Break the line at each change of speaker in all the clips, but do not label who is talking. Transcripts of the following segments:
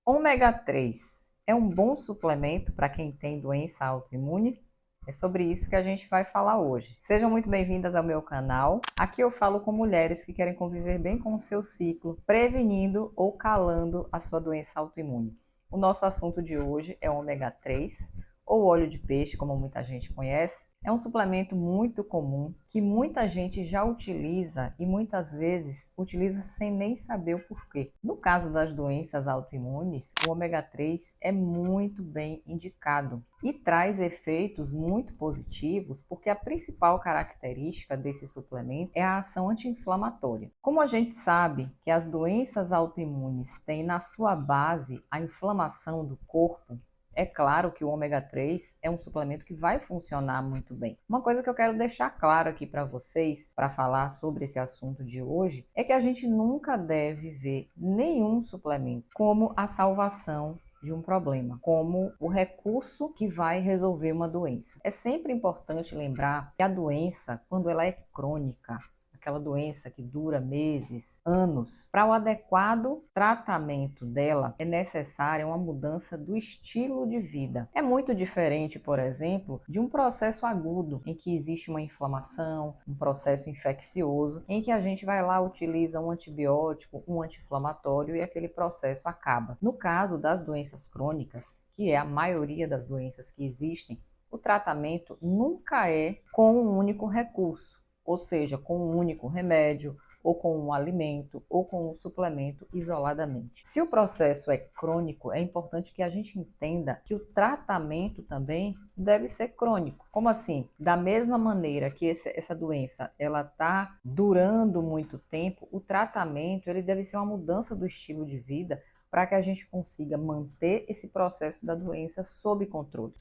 Ômega 3 é um bom suplemento para quem tem doença autoimune? É sobre isso que a gente vai falar hoje. Sejam muito bem-vindas ao meu canal. Aqui eu falo com mulheres que querem conviver bem com o seu ciclo, prevenindo ou calando a sua doença autoimune. O nosso assunto de hoje é ômega 3, ou óleo de peixe, como muita gente conhece. É um suplemento muito comum que muita gente já utiliza e muitas vezes utiliza sem nem saber o porquê. No caso das doenças autoimunes, o ômega 3 é muito bem indicado e traz efeitos muito positivos porque a principal característica desse suplemento é a ação anti-inflamatória. Como a gente sabe que as doenças autoimunes têm na sua base a inflamação do corpo, é claro que o ômega 3 é um suplemento que vai funcionar muito bem. Uma coisa que eu quero deixar claro aqui para vocês, para falar sobre esse assunto de hoje, é que a gente nunca deve ver nenhum suplemento como a salvação de um problema, como o recurso que vai resolver uma doença. É sempre importante lembrar que a doença, quando ela é crônica, aquela doença que dura meses, anos, para o adequado tratamento dela é necessária uma mudança do estilo de vida. É muito diferente, por exemplo, de um processo agudo em que existe uma inflamação, um processo infeccioso, em que a gente vai lá, utiliza um antibiótico, um anti-inflamatório e aquele processo acaba. No caso das doenças crônicas, que é a maioria das doenças que existem, o tratamento nunca é com um único recurso, ou seja, com um único remédio, ou com um alimento, ou com um suplemento isoladamente. Se o processo é crônico, é importante que a gente entenda que o tratamento também deve ser crônico. Como assim? Da mesma maneira que essa doença ela está durando muito tempo, o tratamento ele deve ser uma mudança do estilo de vida para que a gente consiga manter esse processo da doença sob controle.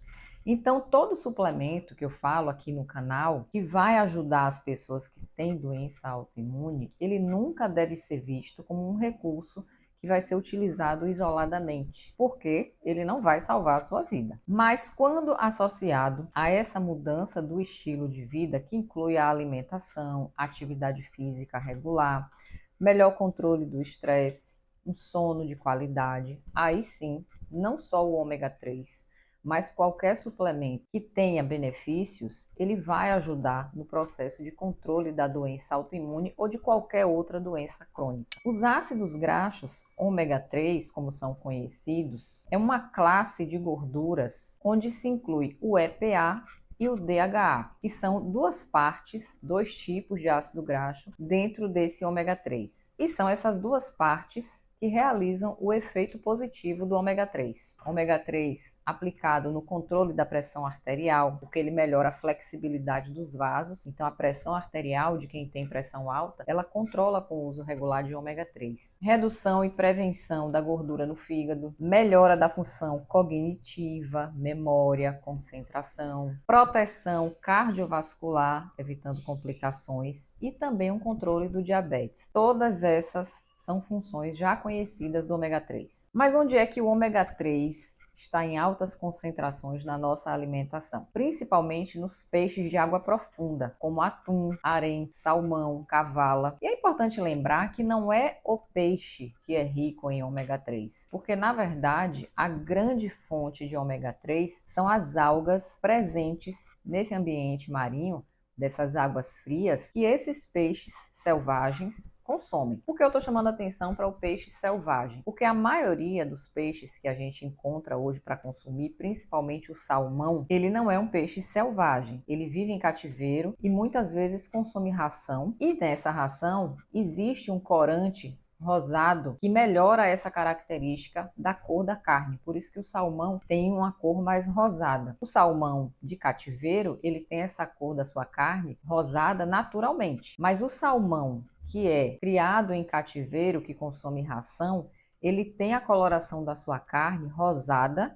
Então, todo suplemento que eu falo aqui no canal, que vai ajudar as pessoas que têm doença autoimune, ele nunca deve ser visto como um recurso que vai ser utilizado isoladamente, porque ele não vai salvar a sua vida. Mas quando associado a essa mudança do estilo de vida, que inclui a alimentação, atividade física regular, melhor controle do estresse, um sono de qualidade, aí sim, não só o ômega 3, mas qualquer suplemento que tenha benefícios, ele vai ajudar no processo de controle da doença autoimune ou de qualquer outra doença crônica. Os ácidos graxos ômega 3, como são conhecidos, é uma classe de gorduras onde se inclui o EPA e o DHA, que são duas partes, dois tipos de ácido graxo dentro desse ômega 3. E são essas duas partes que realizam o efeito positivo do ômega 3. Ômega 3 aplicado no controle da pressão arterial, porque ele melhora a flexibilidade dos vasos. Então a pressão arterial de quem tem pressão alta, ela controla com o uso regular de ômega 3. Redução e prevenção da gordura no fígado, melhora da função cognitiva, memória, concentração, proteção cardiovascular, evitando complicações e também um controle do diabetes. Todas essas são funções já conhecidas do ômega 3. Mas onde é que o ômega 3 está em altas concentrações na nossa alimentação? Principalmente nos peixes de água profunda, como atum, harém, salmão, cavala. E é importante lembrar que não é o peixe que é rico em ômega 3, porque na verdade a grande fonte de ômega 3 são as algas presentes nesse ambiente marinho, dessas águas frias, que esses peixes selvagens consomem. Por que eu estou chamando a atenção para o peixe selvagem? Porque a maioria dos peixes que a gente encontra hoje para consumir, principalmente o salmão, ele não é um peixe selvagem. Ele vive em cativeiro e muitas vezes consome ração. E nessa ração existe um corante rosado que melhora essa característica da cor da carne. Por isso que o salmão tem uma cor mais rosada. O salmão de cativeiro, ele tem essa cor da sua carne rosada naturalmente. Mas o salmão que é criado em cativeiro, que consome ração, ele tem a coloração da sua carne rosada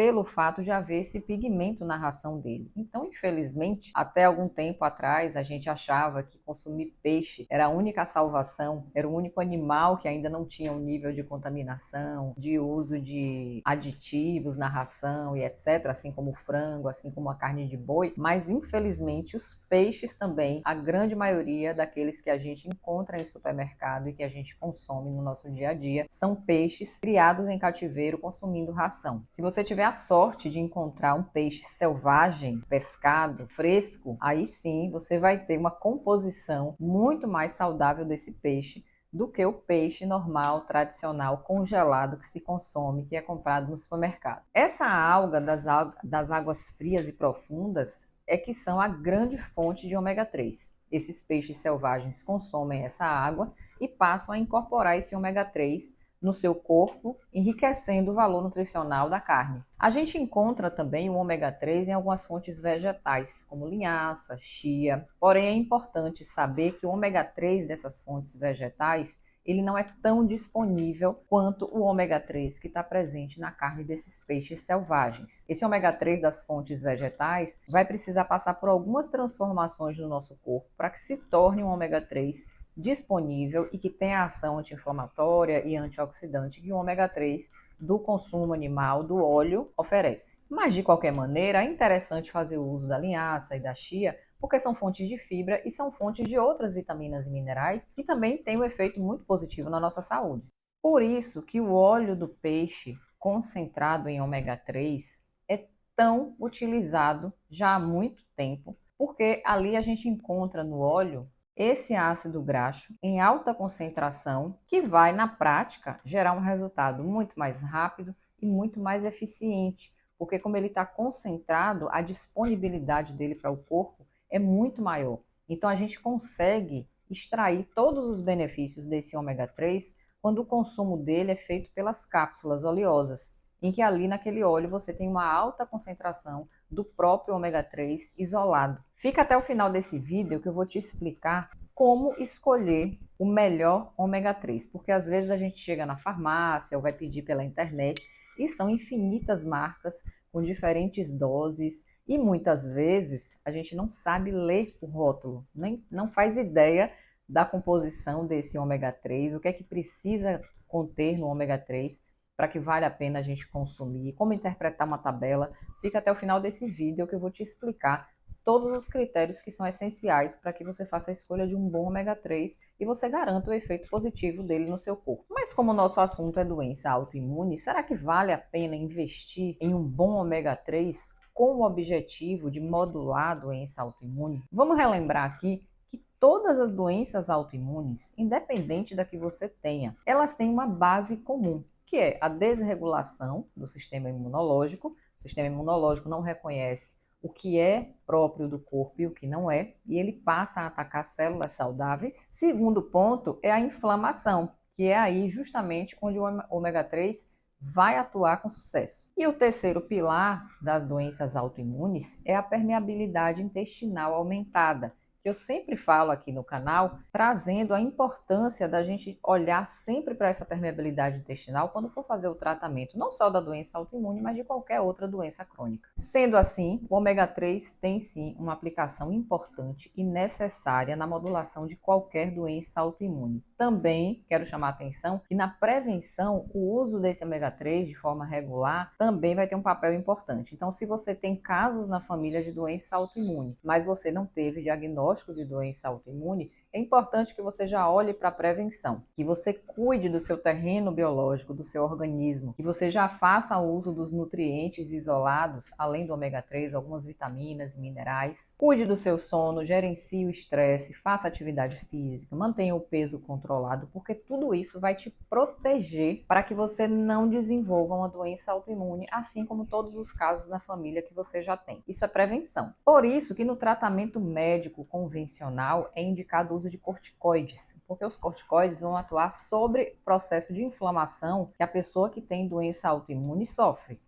pelo fato de haver esse pigmento na ração dele. Então, infelizmente, até algum tempo atrás, a gente achava que consumir peixe era a única salvação, era o único animal que ainda não tinha um nível de contaminação, de uso de aditivos na ração e etc., assim como o frango, assim como a carne de boi, mas infelizmente os peixes também, a grande maioria daqueles que a gente encontra em supermercado e que a gente consome no nosso dia a dia, são peixes criados em cativeiro consumindo ração. Se você tiver a sorte de encontrar um peixe selvagem, pescado, fresco, aí sim você vai ter uma composição muito mais saudável desse peixe do que o peixe normal, tradicional, congelado que se consome, que é comprado no supermercado. Essa alga das águas frias e profundas é que são a grande fonte de ômega 3. Esses peixes selvagens consomem essa água e passam a incorporar esse ômega 3 no seu corpo, enriquecendo o valor nutricional da carne. A gente encontra também o ômega 3 em algumas fontes vegetais, como linhaça, chia. Porém, é importante saber que o ômega 3 dessas fontes vegetais ele não é tão disponível quanto o ômega 3 que está presente na carne desses peixes selvagens. Esse ômega 3 das fontes vegetais vai precisar passar por algumas transformações no nosso corpo para que se torne um ômega 3 disponível e que tenha ação anti-inflamatória e antioxidante que o ômega 3 do consumo animal do óleo oferece. Mas de qualquer maneira, é interessante fazer o uso da linhaça e da chia, porque são fontes de fibra e são fontes de outras vitaminas e minerais que também têm um efeito muito positivo na nossa saúde. Por isso que o óleo do peixe concentrado em ômega 3 é tão utilizado já há muito tempo, porque ali a gente encontra no óleo esse ácido graxo em alta concentração que vai, na prática, gerar um resultado muito mais rápido e muito mais eficiente, porque como ele está concentrado, a disponibilidade dele para o corpo é muito maior. Então a gente consegue extrair todos os benefícios desse ômega 3 quando o consumo dele é feito pelas cápsulas oleosas, em que ali naquele óleo você tem uma alta concentração do próprio ômega 3 isolado. Fica até o final desse vídeo que eu vou te explicar como escolher o melhor ômega 3, porque às vezes a gente chega na farmácia ou vai pedir pela internet e são infinitas marcas com diferentes doses e muitas vezes a gente não sabe ler o rótulo, nem não faz ideia da composição desse ômega 3, o que é que precisa conter no ômega 3 para que vale a pena a gente consumir, como interpretar uma tabela. Fica até o final desse vídeo que eu vou te explicar todos os critérios que são essenciais para que você faça a escolha de um bom ômega 3 e você garanta o efeito positivo dele no seu corpo. Mas como o nosso assunto é doença autoimune, será que vale a pena investir em um bom ômega 3 com o objetivo de modular a doença autoimune? Vamos relembrar aqui que todas as doenças autoimunes, independente da que você tenha, elas têm uma base comum, que é a desregulação do sistema imunológico. O sistema imunológico não reconhece o que é próprio do corpo e o que não é, e ele passa a atacar células saudáveis. Segundo ponto é a inflamação, que é aí justamente onde o ômega 3 vai atuar com sucesso. E o terceiro pilar das doenças autoimunes é a permeabilidade intestinal aumentada, que eu sempre falo aqui no canal, trazendo a importância da gente olhar sempre para essa permeabilidade intestinal quando for fazer o tratamento, não só da doença autoimune, mas de qualquer outra doença crônica. Sendo assim, o ômega 3 tem sim uma aplicação importante e necessária na modulação de qualquer doença autoimune. Também quero chamar a atenção que na prevenção, o uso desse ômega 3 de forma regular também vai ter um papel importante. Então, se você tem casos na família de doença autoimune, mas você não teve diagnóstico de doença autoimune, é importante que você já olhe para a prevenção, que você cuide do seu terreno biológico, do seu organismo, que você já faça uso dos nutrientes isolados, além do ômega 3, algumas vitaminas e minerais. Cuide do seu sono, gerencie o estresse, faça atividade física, mantenha o peso controlado, porque tudo isso vai te proteger para que você não desenvolva uma doença autoimune, assim como todos os casos na família que você já tem. Isso é prevenção. Por isso que no tratamento médico convencional é indicado o uso de corticoides, porque os corticoides vão atuar sobre o processo de inflamação que a pessoa que tem doença autoimune sofre.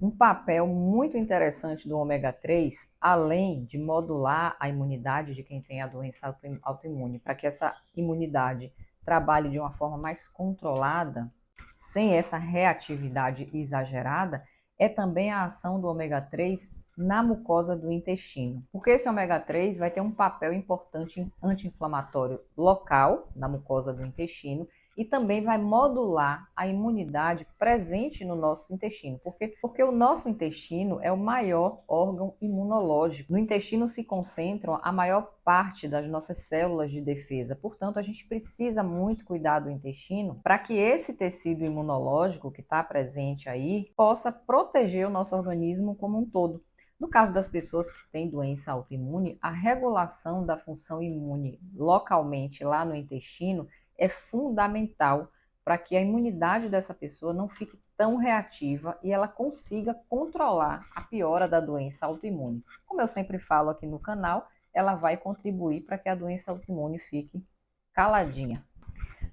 Um papel muito interessante do ômega 3, além de modular a imunidade de quem tem a doença autoimune, para que essa imunidade trabalhe de uma forma mais controlada, sem essa reatividade exagerada, é também a ação do ômega 3 na mucosa do intestino. Porque esse ômega 3 vai ter um papel importante anti-inflamatório local na mucosa do intestino e também vai modular a imunidade presente no nosso intestino. Porque o nosso intestino é o maior órgão imunológico. No intestino se concentram a maior parte das nossas células de defesa. Portanto, a gente precisa muito cuidar do intestino para que esse tecido imunológico que está presente aí possa proteger o nosso organismo como um todo. No caso das pessoas que têm doença autoimune, a regulação da função imune localmente lá no intestino é fundamental para que a imunidade dessa pessoa não fique tão reativa e ela consiga controlar a piora da doença autoimune. Como eu sempre falo aqui no canal, ela vai contribuir para que a doença autoimune fique caladinha.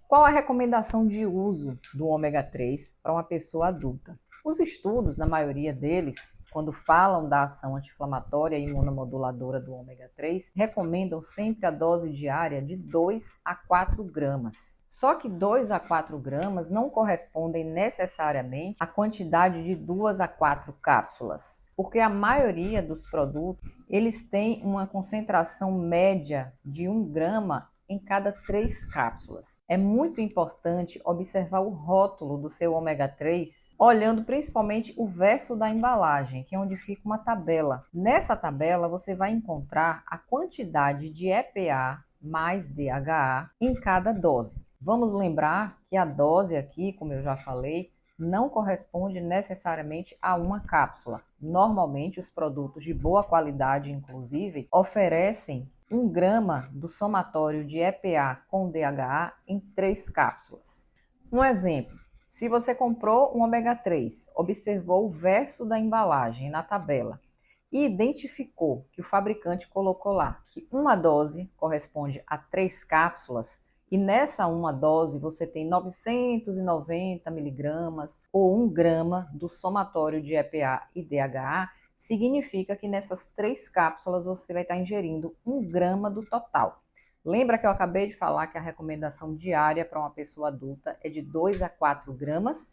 Qual a recomendação de uso do ômega 3 para uma pessoa adulta? Os estudos, na maioria deles, quando falam da ação anti-inflamatória e imunomoduladora do ômega 3, recomendam sempre a dose diária de 2 a 4 gramas. Só que 2 a 4 gramas não correspondem necessariamente à quantidade de 2 a 4 cápsulas, porque a maioria dos produtos, eles têm uma concentração média de 1 grama em cada 3 cápsulas. É muito importante observar o rótulo do seu ômega 3, olhando principalmente o verso da embalagem, que é onde fica uma tabela. Nessa tabela você vai encontrar a quantidade de EPA mais DHA em cada dose. Vamos lembrar que a dose aqui, como eu já falei, não corresponde necessariamente a uma cápsula. Normalmente, os produtos de boa qualidade, inclusive, oferecem 1 grama do somatório de EPA com DHA em 3 cápsulas. Um exemplo, se você comprou um ômega 3, observou o verso da embalagem na tabela e identificou que o fabricante colocou lá que uma dose corresponde a 3 cápsulas, e nessa uma dose você tem 990 miligramas ou 1 grama do somatório de EPA e DHA, significa que nessas 3 cápsulas você vai estar ingerindo 1 grama do total. Lembra que eu acabei de falar que a recomendação diária para uma pessoa adulta é de 2 a 4 gramas?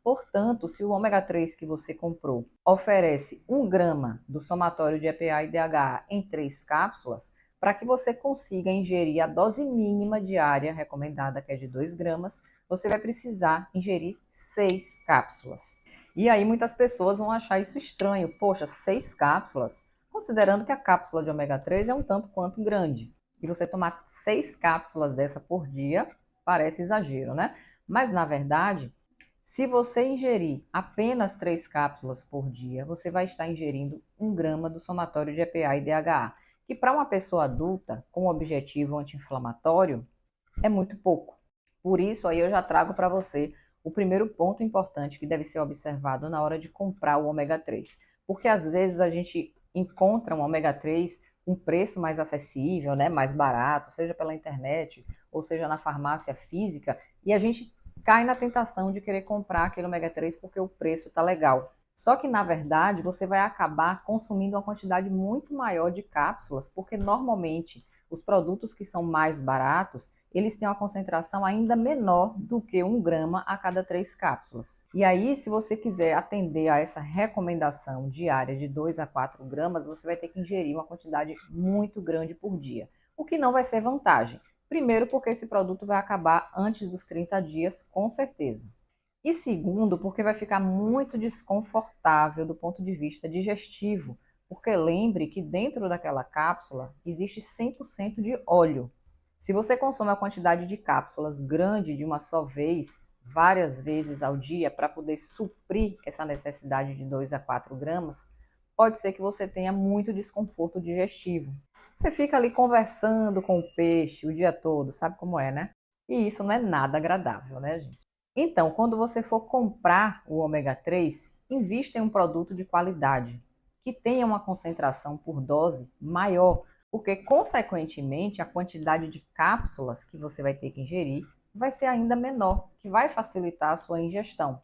Portanto, se o ômega 3 que você comprou oferece 1 grama do somatório de EPA e DHA em 3 cápsulas, para que você consiga ingerir a dose mínima diária recomendada, que é de 2 gramas, você vai precisar ingerir 6 cápsulas. E aí muitas pessoas vão achar isso estranho. Poxa, 6 cápsulas? Considerando que a cápsula de ômega 3 é um tanto quanto grande. E você tomar 6 cápsulas dessa por dia parece exagero, né? Mas na verdade, se você ingerir apenas 3 cápsulas por dia, você vai estar ingerindo 1 grama do somatório de EPA e DHA, que para uma pessoa adulta com objetivo anti-inflamatório é muito pouco. Por isso aí eu já trago para você o primeiro ponto importante que deve ser observado na hora de comprar o ômega 3. Porque às vezes a gente encontra um ômega 3 com preço mais acessível, né, mais barato, seja pela internet ou seja na farmácia física, e a gente cai na tentação de querer comprar aquele ômega 3 porque o preço está legal. Só que, na verdade, você vai acabar consumindo uma quantidade muito maior de cápsulas, porque normalmente os produtos que são mais baratos, eles têm uma concentração ainda menor do que 1 grama a cada 3 cápsulas. E aí, se você quiser atender a essa recomendação diária de 2 a 4 gramas, você vai ter que ingerir uma quantidade muito grande por dia, o que não vai ser vantagem. Primeiro, porque esse produto vai acabar antes dos 30 dias, com certeza. E segundo, porque vai ficar muito desconfortável do ponto de vista digestivo, porque lembre que dentro daquela cápsula existe 100% de óleo. Se você consome a quantidade de cápsulas grande de uma só vez, várias vezes ao dia, para poder suprir essa necessidade de 2 a 4 gramas, pode ser que você tenha muito desconforto digestivo. Você fica ali conversando com o peixe o dia todo, sabe como é, né? E isso não é nada agradável, né, gente? Então, quando você for comprar o ômega 3, invista em um produto de qualidade, que tenha uma concentração por dose maior, porque, consequentemente, a quantidade de cápsulas que você vai ter que ingerir vai ser ainda menor, que vai facilitar a sua ingestão.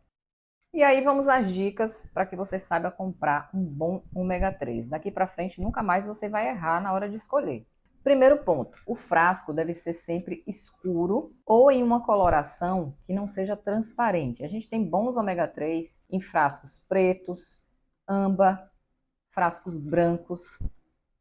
E aí vamos às dicas para que você saiba comprar um bom ômega 3. Daqui para frente, nunca mais você vai errar na hora de escolher. Primeiro ponto, o frasco deve ser sempre escuro ou em uma coloração que não seja transparente. A gente tem bons ômega 3 em frascos pretos, âmbar, frascos brancos,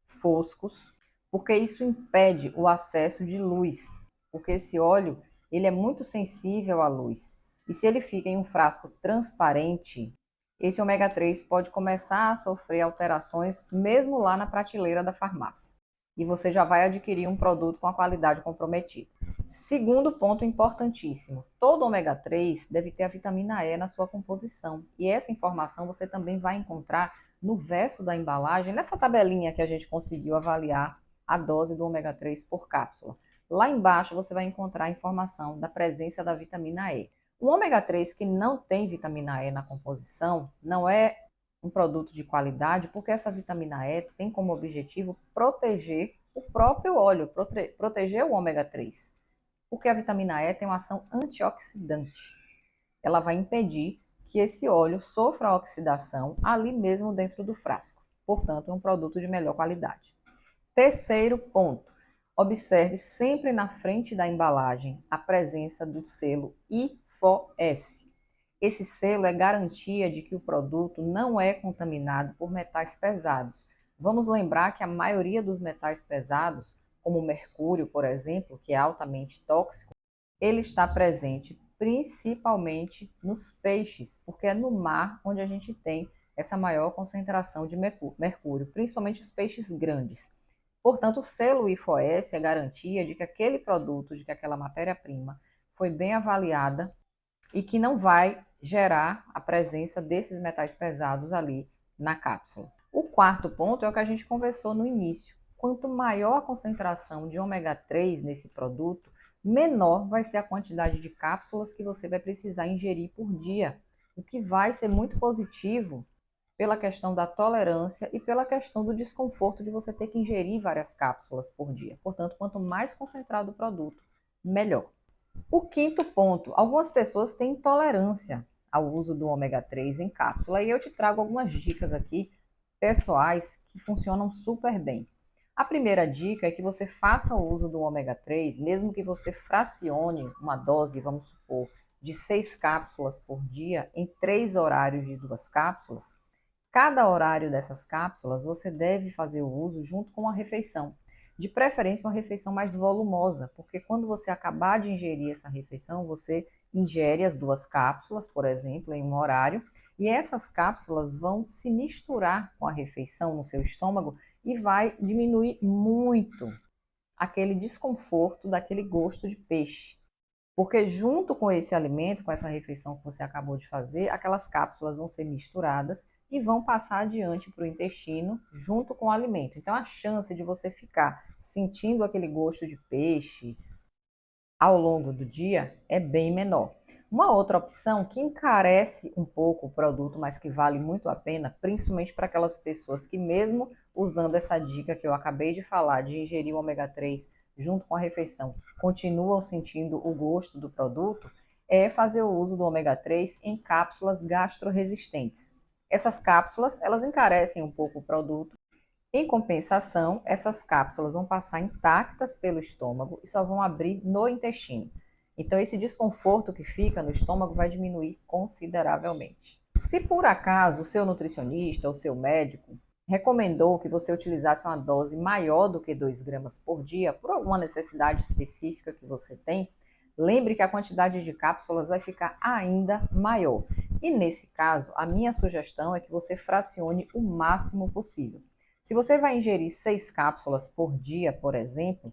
foscos, porque isso impede o acesso de luz, porque esse óleo ele é muito sensível à luz. E se ele fica em um frasco transparente, esse ômega 3 pode começar a sofrer alterações mesmo lá na prateleira da farmácia. E você já vai adquirir um produto com a qualidade comprometida. Segundo ponto importantíssimo, todo ômega 3 deve ter a vitamina E na sua composição. E essa informação você também vai encontrar no verso da embalagem, nessa tabelinha que a gente conseguiu avaliar a dose do ômega 3 por cápsula. Lá embaixo você vai encontrar a informação da presença da vitamina E. O ômega 3 que não tem vitamina E na composição não é um produto de qualidade, porque essa vitamina E tem como objetivo proteger o próprio óleo, proteger o ômega 3. Porque a vitamina E tem uma ação antioxidante. Ela vai impedir que esse óleo sofra oxidação ali mesmo dentro do frasco. Portanto, é um produto de melhor qualidade. Terceiro ponto, observe sempre na frente da embalagem a presença do selo IFOS. Esse selo é garantia de que o produto não é contaminado por metais pesados. Vamos lembrar que a maioria dos metais pesados, como o mercúrio, por exemplo, que é altamente tóxico, ele está presente principalmente nos peixes, porque é no mar onde a gente tem essa maior concentração de mercúrio, principalmente os peixes grandes. Portanto, o selo IFOS é garantia de que aquele produto, de que aquela matéria-prima foi bem avaliada e que não vai gerar a presença desses metais pesados ali na cápsula. O quarto ponto é o que a gente conversou no início. Quanto maior a concentração de ômega 3 nesse produto, menor vai ser a quantidade de cápsulas que você vai precisar ingerir por dia, o que vai ser muito positivo pela questão da tolerância e pela questão do desconforto de você ter que ingerir várias cápsulas por dia. Portanto, quanto mais concentrado o produto, melhor. O quinto ponto, algumas pessoas têm intolerância ao uso do ômega 3 em cápsula e eu te trago algumas dicas aqui pessoais que funcionam super bem. A primeira dica é que você faça o uso do ômega 3, mesmo que você fracione uma dose, vamos supor, de 6 cápsulas por dia em 3 horários de 2 cápsulas. Cada horário dessas cápsulas você deve fazer o uso junto com a refeição. De preferência, uma refeição mais volumosa, porque quando você acabar de ingerir essa refeição, você ingere as 2 cápsulas, por exemplo, em um horário, e essas cápsulas vão se misturar com a refeição no seu estômago e vai diminuir muito aquele desconforto daquele gosto de peixe. Porque junto com esse alimento, com essa refeição que você acabou de fazer, aquelas cápsulas vão ser misturadas e vão passar adiante para o intestino junto com o alimento. Então a chance de você ficar sentindo aquele gosto de peixe ao longo do dia é bem menor. Uma outra opção que encarece um pouco o produto, mas que vale muito a pena, principalmente para aquelas pessoas que mesmo usando essa dica que eu acabei de falar, de ingerir o ômega 3 junto com a refeição, continuam sentindo o gosto do produto, é fazer o uso do ômega 3 em cápsulas gastroresistentes. Essas cápsulas, elas encarecem um pouco o produto. Em compensação, essas cápsulas vão passar intactas pelo estômago e só vão abrir no intestino. Então, esse desconforto que fica no estômago vai diminuir consideravelmente. Se por acaso o seu nutricionista ou seu médico recomendou que você utilizasse uma dose maior do que 2 gramas por dia, por alguma necessidade específica que você tem, lembre que a quantidade de cápsulas vai ficar ainda maior. E nesse caso, a minha sugestão é que você fracione o máximo possível. Se você vai ingerir 6 cápsulas por dia, por exemplo,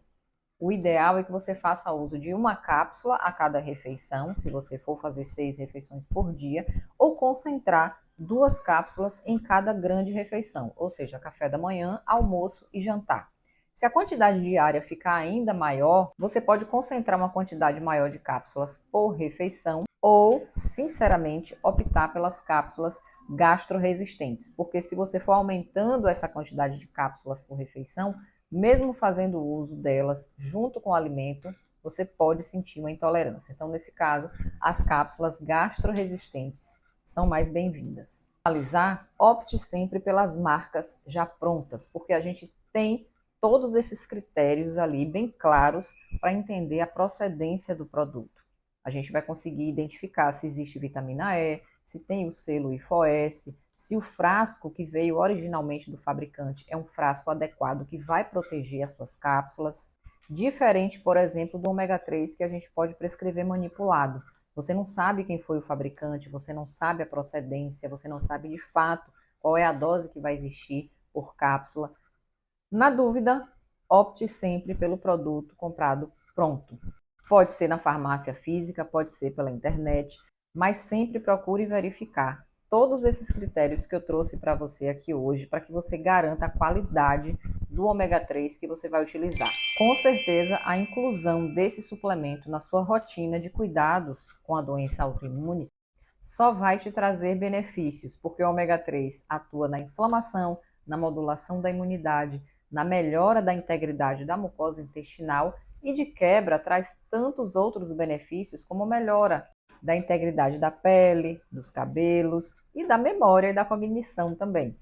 o ideal é que você faça uso de uma cápsula a cada refeição, se você for fazer 6 refeições por dia, ou concentrar 2 cápsulas em cada grande refeição, ou seja, café da manhã, almoço e jantar. Se a quantidade diária ficar ainda maior, você pode concentrar uma quantidade maior de cápsulas por refeição ou, sinceramente, optar pelas cápsulas gastroresistentes, porque se você for aumentando essa quantidade de cápsulas por refeição, mesmo fazendo uso delas junto com o alimento, você pode sentir uma intolerância. Então, nesse caso, as cápsulas gastroresistentes são mais bem-vindas. Para finalizar, opte sempre pelas marcas já prontas, porque a gente tem todos esses critérios ali bem claros para entender a procedência do produto. A gente vai conseguir identificar se existe vitamina E, se tem o selo IFOS, se o frasco que veio originalmente do fabricante é um frasco adequado que vai proteger as suas cápsulas. Diferente, por exemplo, do ômega 3 que a gente pode prescrever manipulado. Você não sabe quem foi o fabricante, você não sabe a procedência, você não sabe de fato qual é a dose que vai existir por cápsula. Na dúvida, opte sempre pelo produto comprado pronto. Pode ser na farmácia física, pode ser pela internet, mas sempre procure verificar todos esses critérios que eu trouxe para você aqui hoje, para que você garanta a qualidade do ômega 3 que você vai utilizar. Com certeza, a inclusão desse suplemento na sua rotina de cuidados com a doença autoimune só vai te trazer benefícios, porque o ômega 3 atua na inflamação, na modulação da imunidade, na melhora da integridade da mucosa intestinal e, de quebra, traz tantos outros benefícios como melhora da integridade da pele, dos cabelos e da memória e da cognição também.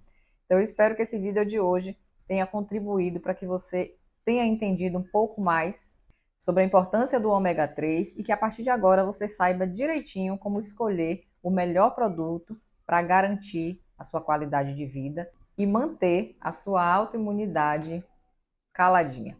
Então, eu espero que esse vídeo de hoje tenha contribuído para que você tenha entendido um pouco mais sobre a importância do ômega 3 e que a partir de agora você saiba direitinho como escolher o melhor produto para garantir a sua qualidade de vida e manter a sua autoimunidade caladinha.